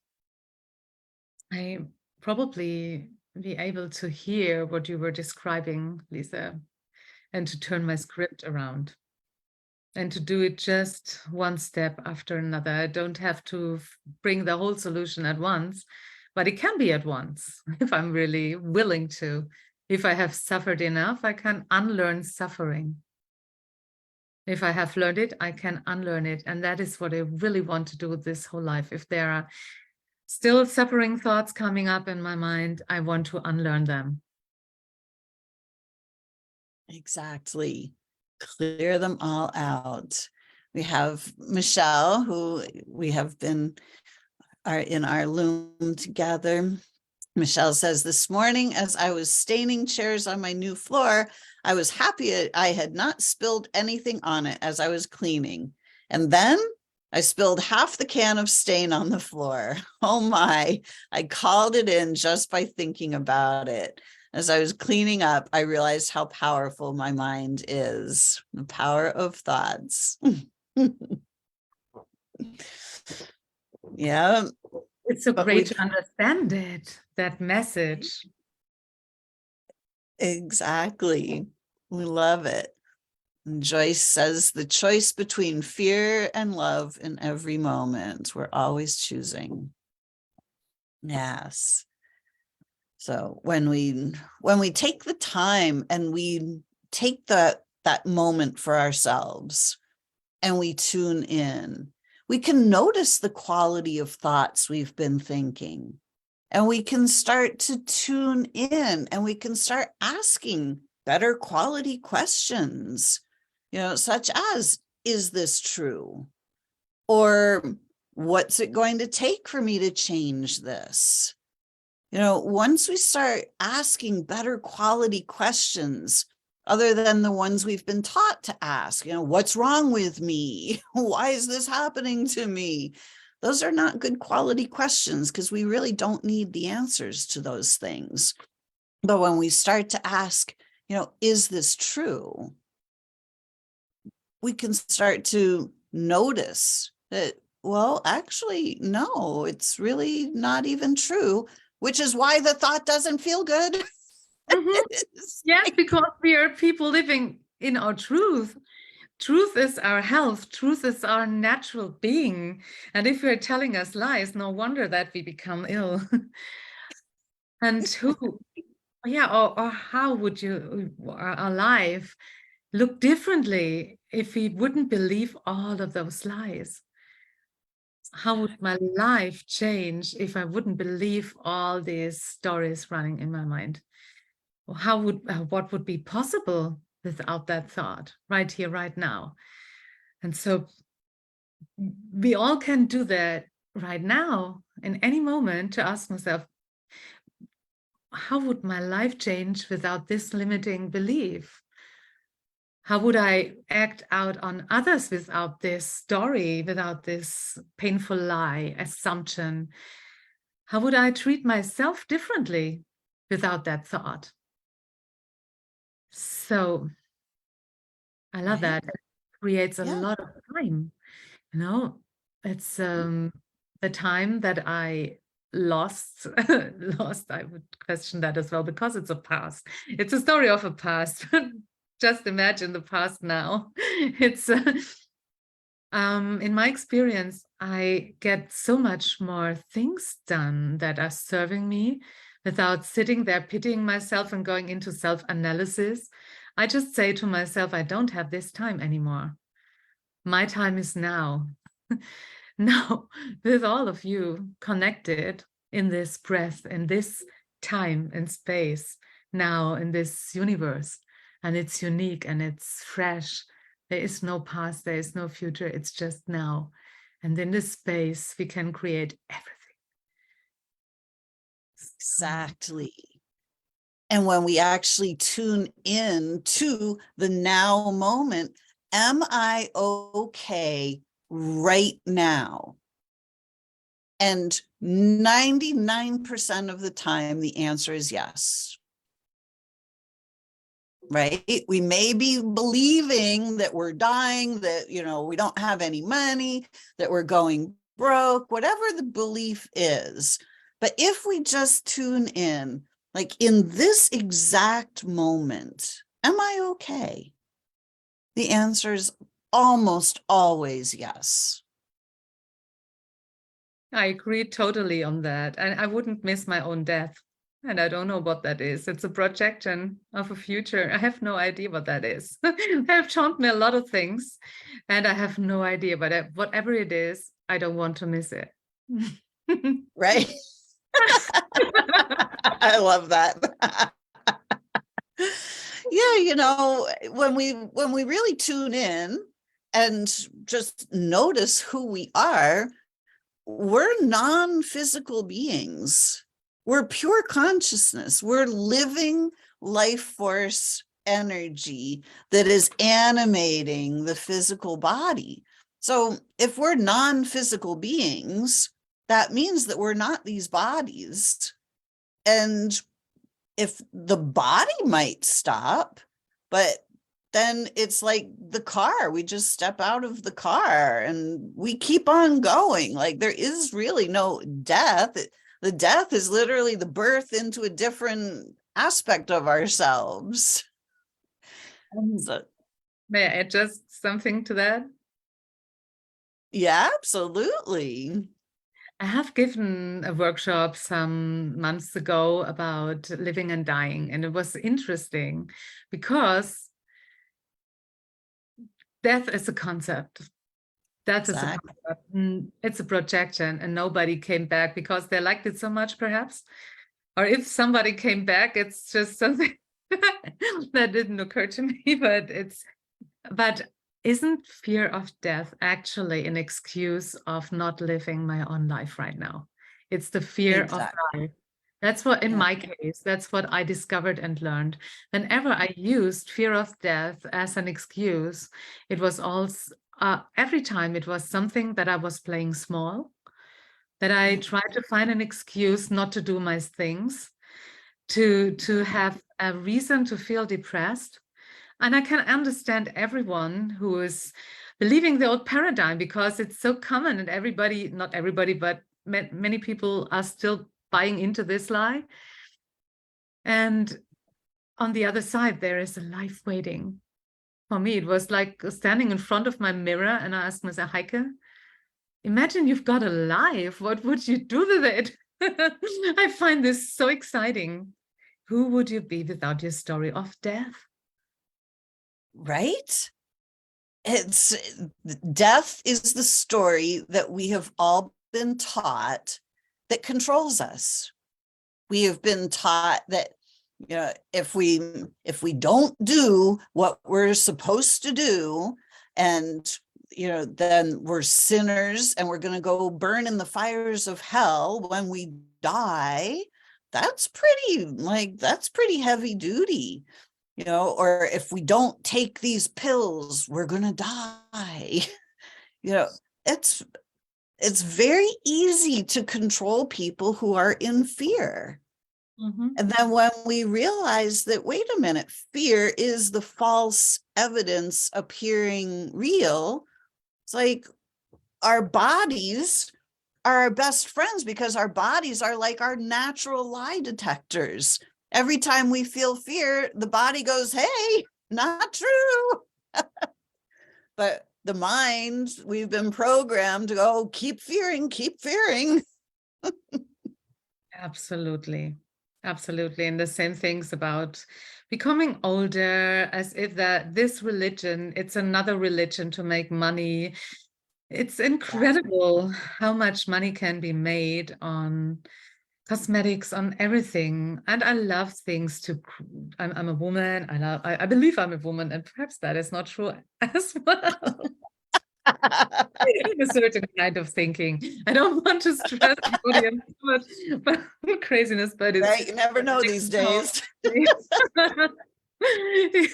Speaker 2: I probably be able to hear what you were describing, Lisa, and to turn my script around and to do it just one step after another. I don't have to bring the whole solution at once, but it can be at once if I'm really willing to. If I have suffered enough, I can unlearn suffering. If I have learned it, I can unlearn it. And that is what I really want to do this whole life. If there are still suffering thoughts coming up in my mind, I want to unlearn them.
Speaker 1: Exactly. Clear them all out. We have Michelle, who we have been in our loom together. Michelle says, this morning, as I was staining chairs on my new floor, I was happy I had not spilled anything on it as I was cleaning. And then I spilled half the can of stain on the floor. Oh my, I called it in just by thinking about it. As I was cleaning up, I realized how powerful my mind is. The power of thoughts. Yeah.
Speaker 2: It's so
Speaker 1: But
Speaker 2: great to understand it, that message.
Speaker 1: exactly. We love it. And Joyce says the choice between fear and love in every moment. We're always choosing. Yes. So when we take the time and we take that moment for ourselves and we tune in, we can notice the quality of thoughts we've been thinking. And we can start to tune in and we can start asking better quality questions, such as, is this true? Or what's it going to take for me to change this? Once we start asking better quality questions, other than the ones we've been taught to ask, what's wrong with me? Why is this happening to me? Those are not good quality questions because we really don't need the answers to those things. But when we start to ask, is this true? We can start to notice that, well, actually, no, it's really not even true, which is why the thought doesn't feel good.
Speaker 2: Mhm. Yes, because we are people living in our truth. Truth is our health. Truth is our natural being. And if you're telling us lies, no wonder that we become ill. And or how would our life look differently if we wouldn't believe all of those lies? How would my life change if I wouldn't believe all these stories running in my mind? What would be possible without that thought right here, right now? And so we all can do that right now in any moment to ask myself, how would my life change without this limiting belief? How would I act out on others without this story, without this painful lie, assumption? How would I treat myself differently without that thought? So I love
Speaker 1: Right?
Speaker 2: that. It creates a
Speaker 1: Yeah.
Speaker 2: lot of time. It's the time that I lost. I would question that as well, because it's a past. It's a story of a past. Just imagine the past now. It's in my experience, I get so much more things done that are serving me without sitting there pitying myself and going into self-analysis. I just say to myself, I don't have this time anymore. My time is now. Now, with all of you connected in this breath, in this time and space, now in this universe, and it's unique and it's fresh. There is no past, there is no future, it's just now. And in this space, we can create everything.
Speaker 1: Exactly. And when we actually tune in to the now moment, am I okay right now? And 99% of the time, the answer is yes. Right? We may be believing that we're dying, that, we don't have any money, that we're going broke, whatever the belief is. But if we just tune in, like in this exact moment, am I okay? The answer is almost always yes.
Speaker 2: I agree totally on that. And I wouldn't miss my own death. And I don't know what that is. It's a projection of a future. I have no idea what that is. They have shown me a lot of things and I have no idea, but whatever it is, I don't want to miss it.
Speaker 1: Right? I love that. Yeah, when we really tune in and just notice who we are, we're non-physical beings. We're pure consciousness. We're living life force energy that is animating the physical body. So if we're non-physical beings, that means that we're not these bodies. And if the body might stop, but then it's like the car, we just step out of the car and we keep on going. Like there is really no death. The death is literally the birth into a different aspect of ourselves. So,
Speaker 2: May I add just something to that?
Speaker 1: yeah, absolutely.
Speaker 2: I have given a workshop some months ago about living and dying, and it was interesting because death is a concept. Death is a
Speaker 1: Exactly.
Speaker 2: concept. It's a projection, and nobody came back because they liked it so much, perhaps. Or if somebody came back, it's just something that didn't occur to me, but isn't fear of death actually an excuse of not living my own life right now? It's the fear of
Speaker 1: Exactly.
Speaker 2: life. That's what, in
Speaker 1: Yeah.
Speaker 2: my case, that's what I discovered and learned. Whenever I used fear of death as an excuse, it was also, every time it was something that I was playing small, that I tried to find an excuse not to do my things, to have a reason to feel depressed. And I can understand everyone who is believing the old paradigm because it's so common and everybody, not everybody, but many people are still buying into this lie. And on the other side, there is a life waiting. For me, it was like standing in front of my mirror and I asked myself, Heike, imagine you've got a life. What would you do with it? I find this so exciting. Who would you be without your story of death?
Speaker 1: Right? It's death is the story that we have all been taught that controls us. We have been taught that, you know, if we don't do what we're supposed to do, and then we're sinners and we're going to go burn in the fires of hell when we die. That's pretty heavy duty. Or if we don't take these pills, we're going to die. you know it's it's very easy to control people who are in fear.
Speaker 2: Mm-hmm.
Speaker 1: And then when we realize that, wait a minute, fear is the false evidence appearing real, it's like our bodies are our best friends, because our bodies are like our natural lie detectors. Every time we feel fear, the body goes, hey, not true. But the mind, we've been programmed to go, keep fearing, keep fearing.
Speaker 2: Absolutely. Absolutely. And the same things about becoming older, as if that this religion, it's another religion to make money. It's incredible how much money can be made on cosmetics, on everything. And I love things I'm a woman. I believe I'm a woman, and perhaps that is not true as well. A certain kind of thinking. I don't want to stress the audience too much, but craziness, but it's
Speaker 1: Right? You never know these days.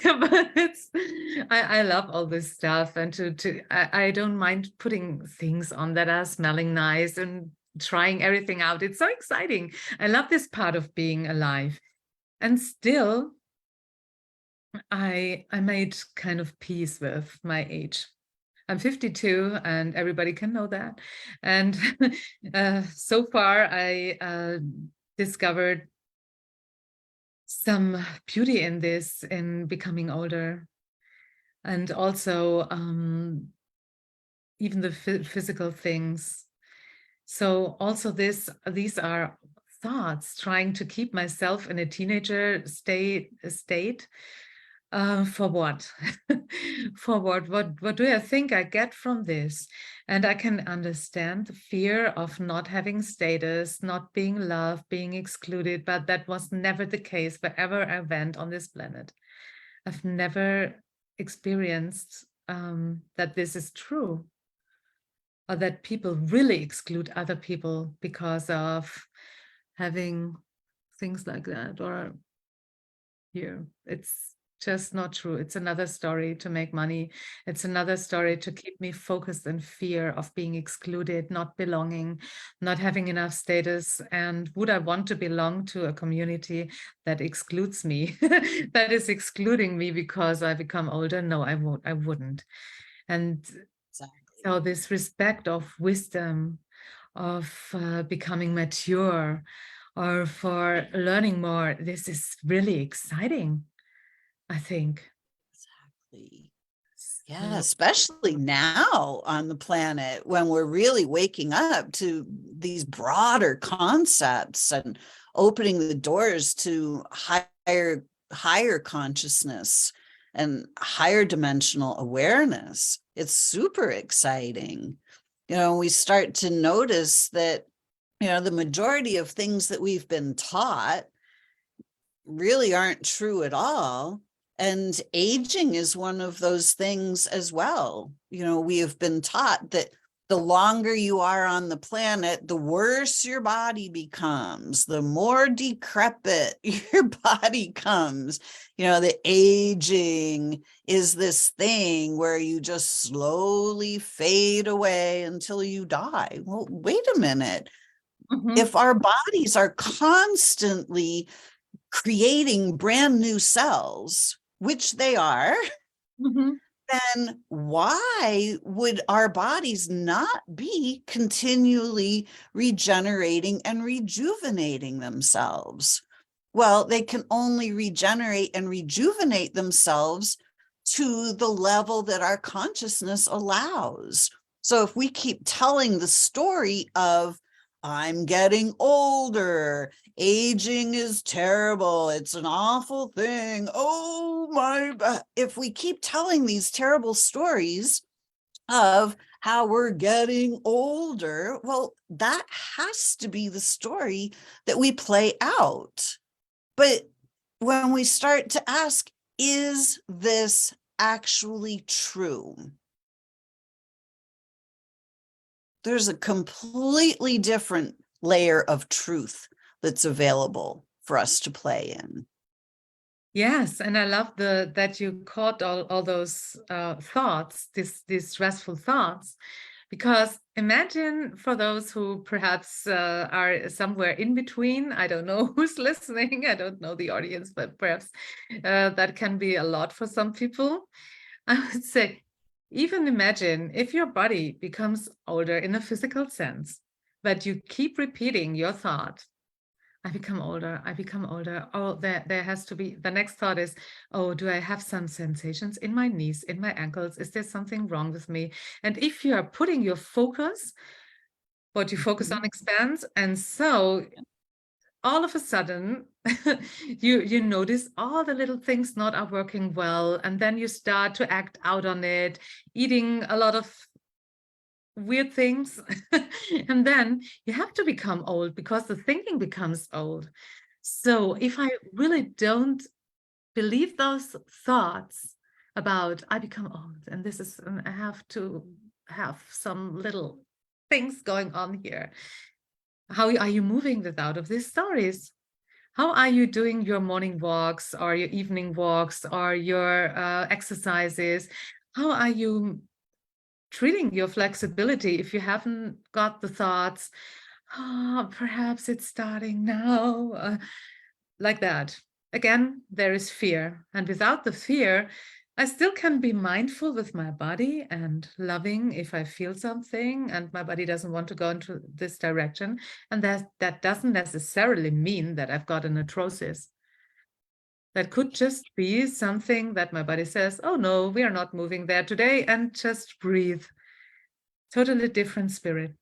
Speaker 2: yeah, but I love all this stuff, and I don't mind putting things on that are smelling nice and trying everything out. It's so exciting. I love this part of being alive. And still I made kind of peace with my age. I'm 52 and everybody can know that. And so far I discovered some beauty in this, in becoming older. And also even the physical things. So also these are thoughts trying to keep myself in a teenager state. For what? For what? What do I think I get from this? And I can understand the fear of not having status, not being loved, being excluded, but that was never the case wherever I went on this planet. I've never experienced that this is true, or that people really exclude other people because of having things like that. Or here, it's just not true. It's another story to make money. It's another story to keep me focused in fear of being excluded, not belonging, not having enough status. And would I want to belong to a community that excludes me, that is excluding me because I become older? No, I won't. I wouldn't. And so this respect of wisdom, of becoming mature, or for learning more, this is really exciting, I think.
Speaker 1: Exactly. Yeah, especially now on the planet when we're really waking up to these broader concepts and opening the doors to higher consciousness and higher dimensional awareness. It's super exciting. We start to notice that, the majority of things that we've been taught really aren't true at all. And aging is one of those things as well. We have been taught that the longer you are on the planet, the worse your body becomes, the more decrepit your body comes. The aging is this thing where you just slowly fade away until you die. Well, wait a minute. If our bodies are constantly creating brand new cells, which they are, then why would our bodies not be continually regenerating and rejuvenating themselves? Well, they can only regenerate and rejuvenate themselves to the level that our consciousness allows. So if we keep telling the story of, I'm getting older, aging is terrible, it's an awful thing, oh my, if we keep telling these terrible stories of how we're getting older, well, that has to be the story that we play out. But when we start to ask, is this actually true? There's a completely different layer of truth that's available for us to play in.
Speaker 2: Yes, and I love that you caught all those thoughts, these stressful thoughts, because imagine for those who perhaps are somewhere in between. I don't know who's listening. I don't know the audience, but perhaps that can be a lot for some people. I would say, even imagine if your body becomes older in a physical sense, but you keep repeating your thought, I become older, I become older. Oh, there has to be, the next thought is, oh, do I have some sensations in my knees, in my ankles? Is there something wrong with me? And if you are putting your focus, what you focus on expands. And so all of a sudden, you notice all the little things not are working well. And then you start to act out on it, eating a lot of weird things. And then you have to become old because the thinking becomes old. So if I really don't believe those thoughts about I become old and this is, and I have to have some little things going on here, how are you moving this out of these stories? How are you doing your morning walks or your evening walks or your exercises? How are you treating your flexibility if you haven't got the thoughts, oh, perhaps it's starting now, like that? Again, there is fear. And without the fear, I still can be mindful with my body and loving if I feel something and my body doesn't want to go into this direction. And that doesn't necessarily mean that I've got an atrosis. That could just be something that my body says, oh no, we are not moving there today, and just breathe. Totally different spirit.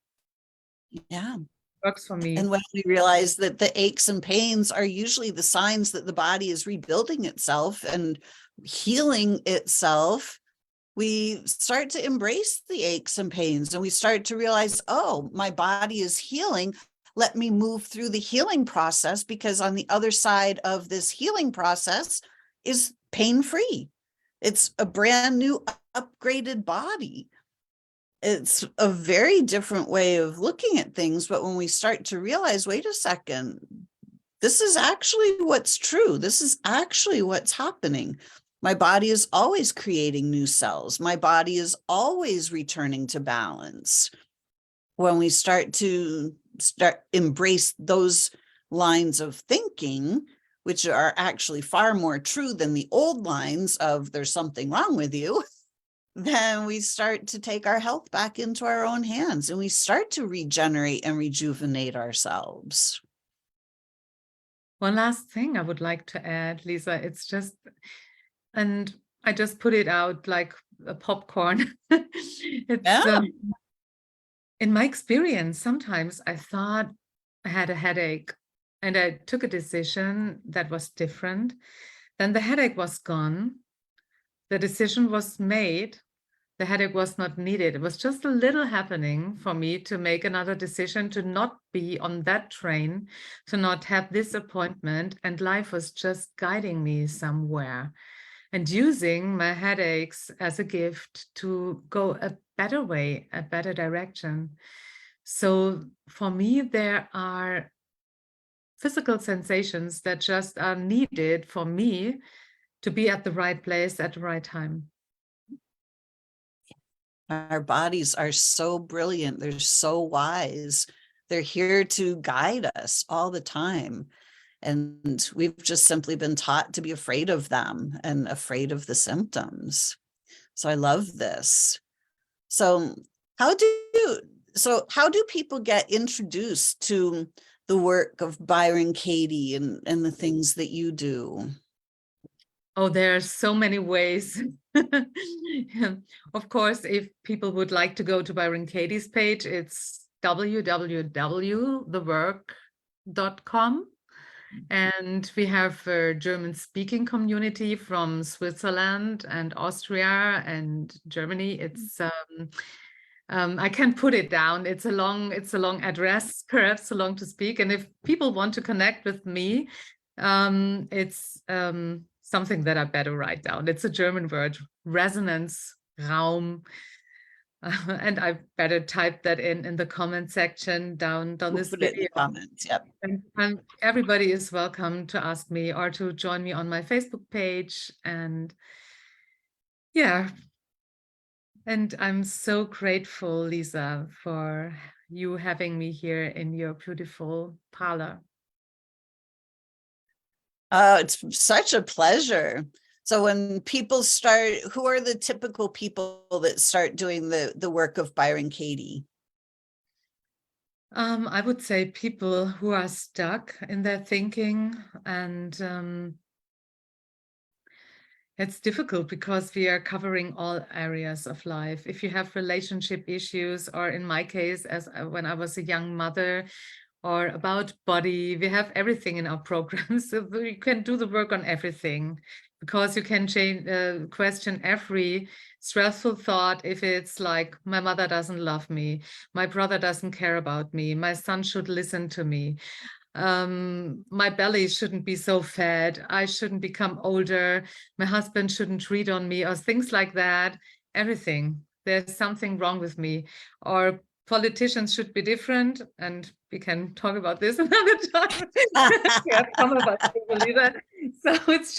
Speaker 1: Yeah.
Speaker 2: Works for me.
Speaker 1: And when we realize that the aches and pains are usually the signs that the body is rebuilding itself and healing itself, we start to embrace the aches and pains and we start to realize, oh, my body is healing. Let me move through the healing process, because on the other side of this healing process is pain-free. It's a brand new upgraded body. It's a very different way of looking at things. But when we start to realize, wait a second, this is actually what's true. This is actually what's happening. My body is always creating new cells. My body is always returning to balance. When we start to embrace those lines of thinking, which are actually far more true than the old lines of there's something wrong with you, then we start to take our health back into our own hands and we start to regenerate and rejuvenate ourselves.
Speaker 2: One last thing I would like to add, Lisa, it's just, and I just put it out like a popcorn.
Speaker 1: Yeah.
Speaker 2: In my experience, sometimes I thought I had a headache and I took a decision that was different. Then the headache was gone. The decision was made. The headache was not needed. It was just a little happening for me to make another decision, to not be on that train, to not have this appointment. And life was just guiding me somewhere and using my headaches as a gift to go a better way, a better direction. So for me, there are physical sensations that just are needed for me to be at the right place at the right time.
Speaker 1: Our bodies are so brilliant. They're so wise. They're here to guide us all the time. And we've just simply been taught to be afraid of them and afraid of the symptoms. So I love this. So how do people get introduced to the work of Byron Katie and the things that you do?
Speaker 2: Oh, there are so many ways. Of course, if people would like to go to Byron Katie's page, it's www.thework.com. And we have a German speaking community from Switzerland and Austria and Germany. It's I can put it down. It's a long address, perhaps too long to speak. And if people want to connect with me, it's something that I better write down. It's a German word, resonance, Raum. And I better type that in the comment section down
Speaker 1: We'll
Speaker 2: this
Speaker 1: put it in
Speaker 2: video.
Speaker 1: the comments. Yep.
Speaker 2: And everybody is welcome to ask me or to join me on my Facebook page. And yeah, and I'm so grateful, Lisa, for you having me here in your beautiful parlor.
Speaker 1: It's such a pleasure. So when people start, who are the typical people that start doing the work of Byron Katie?
Speaker 2: I would say people who are stuck in their thinking, and it's difficult because we are covering all areas of life. If you have relationship issues, or in my case, as when I was a young mother, or about body, we have everything in our program. So you can do the work on everything, because you can change, question every stressful thought. If it's like, my mother doesn't love me, my brother doesn't care about me, my son should listen to me, my belly shouldn't be so fat, I shouldn't become older, my husband shouldn't cheat on me, or things like that. Everything, there's something wrong with me, or politicians should be different, and we can talk about this another time. Yeah, so it's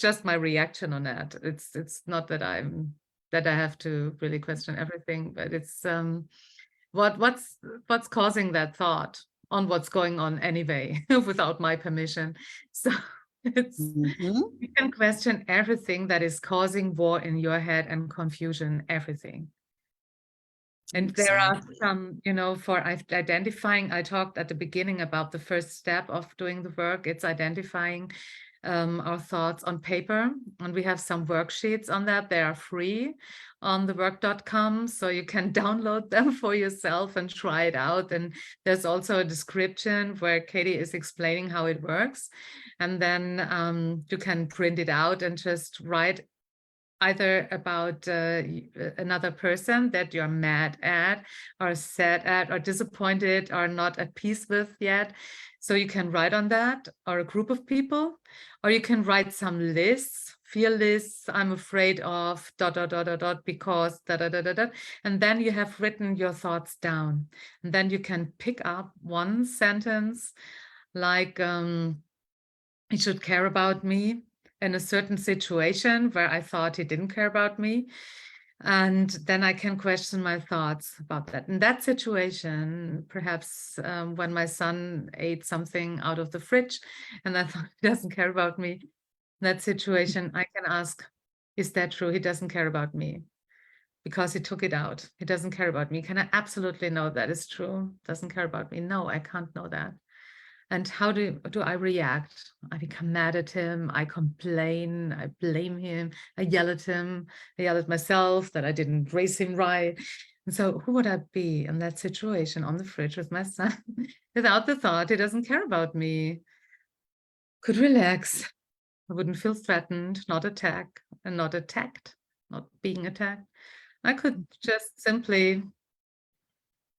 Speaker 2: just my reaction on that. It's not that I have to really question everything, but it's what's causing that thought on what's going on anyway without my permission. So it's you can question everything that is causing war in your head and confusion, everything. And there are some, for identifying, I talked at the beginning about the first step of doing the work. It's identifying our thoughts on paper. And we have some worksheets on that. They are free on thework.com. So you can download them for yourself and try it out. And there's also a description where Katie is explaining how it works. And then you can print it out and just write either about another person that you're mad at, or sad at, or disappointed, or not at peace with yet. So you can write on that, or a group of people, or you can write some lists, fear lists. I'm afraid of ... because ... and then you have written your thoughts down. And then you can pick up one sentence like, you should care about me. in a certain situation where I thought he didn't care about me. And then I can question my thoughts about that. In that situation, perhaps when my son ate something out of the fridge and I thought he doesn't care about me, in that situation, I can ask, is that true? He doesn't care about me because he took it out. He doesn't care about me. Can I absolutely know that is true? Doesn't care about me? No, I can't know that. And how do I react? I become mad at him. I complain. I blame him. I yell at him. I yell at myself that I didn't raise him right. And so who would I be in that situation on the fridge with my son without the thought he doesn't care about me? Could relax. I wouldn't feel threatened, not attacked, and not attacked, not being attacked. I could just simply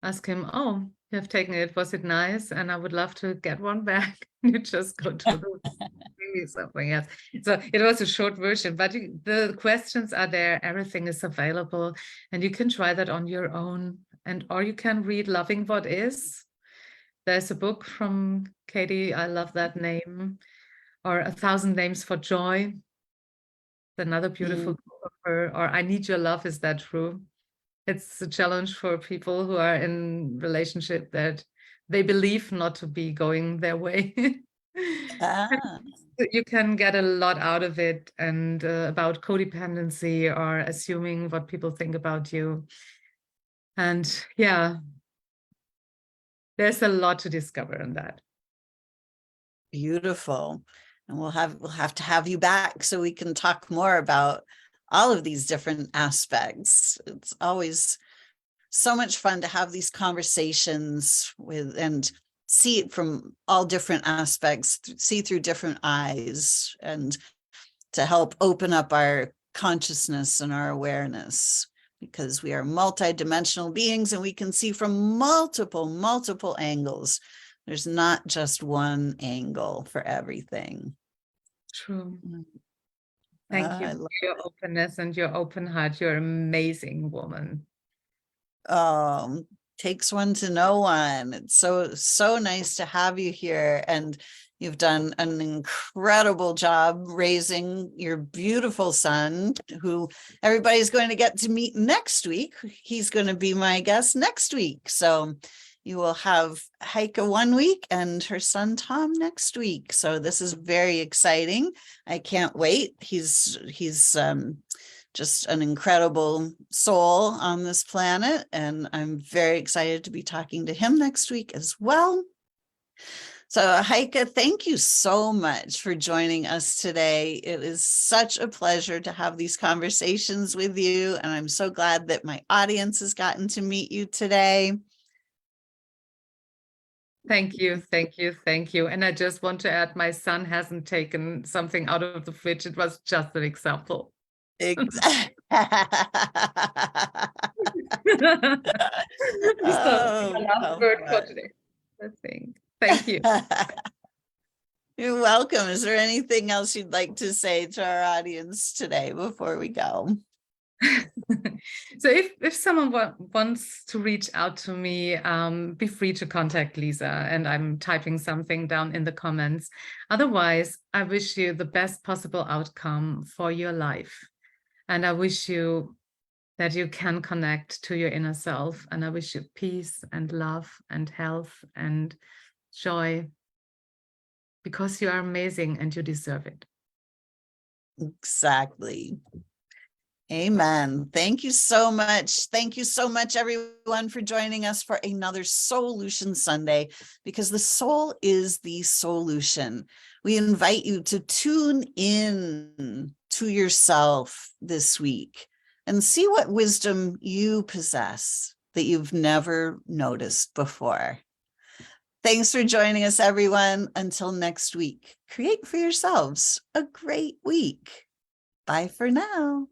Speaker 2: ask him, oh, you have taken it. Was it nice? And I would love to get one back. You just go to the maybe something else. So it was a short version, but the questions are there. Everything is available, and you can try that on your own. And or you can read "Loving What Is." There's a book from Katie. I love that name. Or "A Thousand Names for Joy." Another beautiful book of her. Or "I Need Your Love." Is that true? It's a challenge for people who are in relationship that they believe not to be going their way.
Speaker 1: Ah,
Speaker 2: You can get a lot out of it, and about codependency or assuming what people think about you. And yeah, there's a lot to discover in that.
Speaker 1: beautiful. And we'll have to have you back so we can talk more about all of these different aspects. It's always so much fun to have these conversations with and see it from all different aspects, see through different eyes, and to help open up our consciousness and our awareness, because we are multidimensional beings and we can see from multiple angles. There's not just one angle for everything.
Speaker 2: True.
Speaker 1: Mm.
Speaker 2: Thank you
Speaker 1: I
Speaker 2: for
Speaker 1: love
Speaker 2: your openness and your open heart. You're an amazing woman.
Speaker 1: Takes one to know one. It's so nice to have you here, and you've done an incredible job raising your beautiful son, who everybody's going to get to meet next week. He's going to be my guest next week. So you will have Heike one week and her son Tom next week. So this is very exciting. I can't wait. He's just an incredible soul on this planet, and I'm very excited to be talking to him next week as well. So Heike, thank you so much for joining us today. It is such a pleasure to have these conversations with you, and I'm so glad that my audience has gotten to meet you today.
Speaker 2: Thank you, thank you, thank you. And I just want to add, my son hasn't taken something out of the fridge. It was just an example.
Speaker 1: Exactly.
Speaker 2: So, my last word for today, I think. Thank you.
Speaker 1: You're welcome. Is there anything else you'd like to say to our audience today before we go?
Speaker 2: So if someone wants to reach out to me, be free to contact Lisa, and I'm typing something down in the comments. Otherwise, I wish you the best possible outcome for your life. And I wish you that you can connect to your inner self. And I wish you peace and love and health and joy, because you are amazing and you deserve it.
Speaker 1: Exactly. Amen. Thank you so much. Thank you so much, everyone, for joining us for another Solution Sunday, because the soul is the solution. We invite you to tune in to yourself this week and see what wisdom you possess that you've never noticed before. Thanks for joining us, everyone. Until next week, create for yourselves a great week. Bye for now.